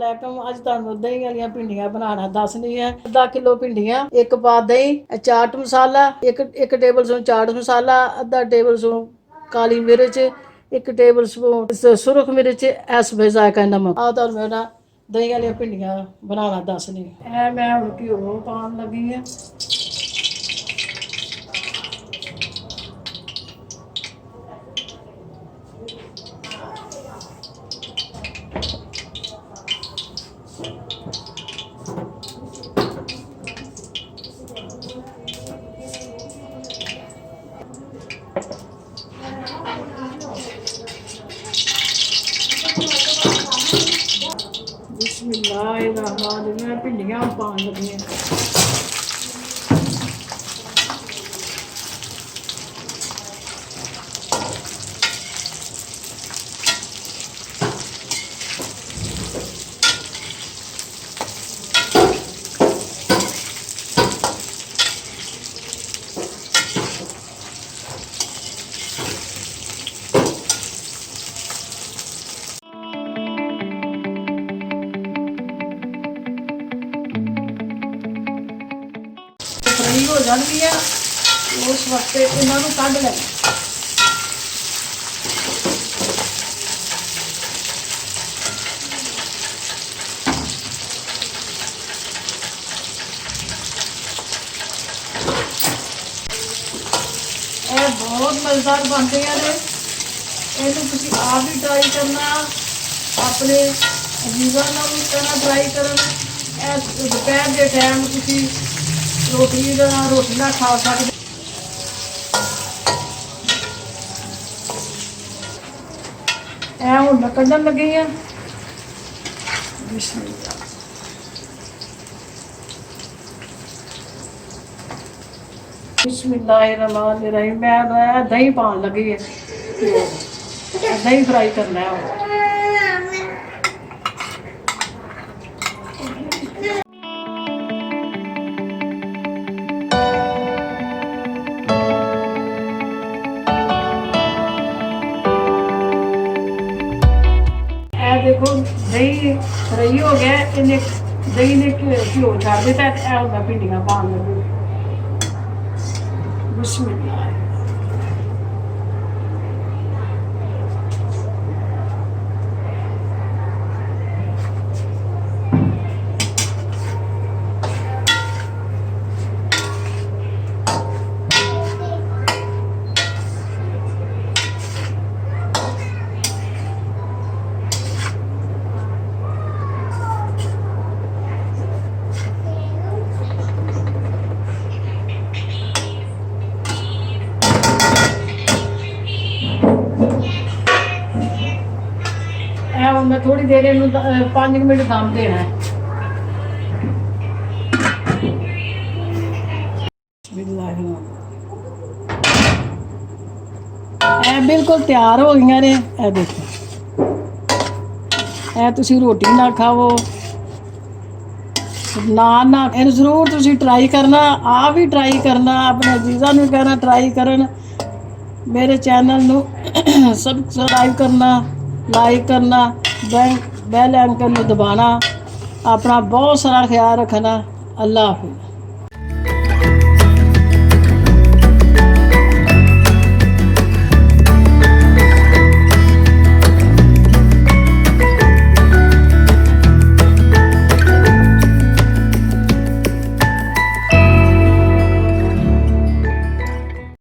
वालेकुम। अज तुहानू दही वाली भिंडियां बनाना दसनी है। आधा किलो भिंडियां, एक पा दही, चाट मसाला, एक टेबल स्पून चाट मसाला, आधा टेबल स्पून काली मिर्च, एक टेबल स्पून सुरख मिर्च, ऐस जायका नमक। आ तुहानू मैं दही वाली भिंडियां बनाना दसनी है। मैं हुण घ्यो पाउण लगी है। बिस्मिल्लाहिर्रहमानिर्रहीम। भिंडियां पाउण लगी है। फ्राई हो जाती है उस वक्त इन्हों कढ़ लेना। यह बहुत मज़ेदार बनते हैं ने। इनू तुसी आप भी ट्राई करना, अपने अजीज़ां नाल भी कहना ट्राई करन। दोपहर के टाइम तुसी रोटी ना खा सकते। हुण मैं कढ़न लगी है। बिस्मिल्लाहिर्रहमानिर्रहीम। मैं दही पाउण लगी है। दही फ्राई करना है। देखो दही फ्राई हो गया। इन्हें दही ने घ्यो छड़ दिता। मैं भिंडियां पाउण लगी। बिस्मिल्लाह। मैं थोड़ी देर इन 5 मिनट दम देना है। बिल्कुल तैयार हो गई ने। देखो तुसी रोटी ना खावो, नान ना, इन जरूर तुसी ट्राई करना। आप भी ट्राई करना, अपने अजीज़ां नूं कहना ट्राई करन। मेरे चैनल नूं सबसक्राइब करना, लाइक करना, बेल आइकन नूं दबाना। अपना बहुत सारा ख्याल रखना। अल्लाह हाफिज़।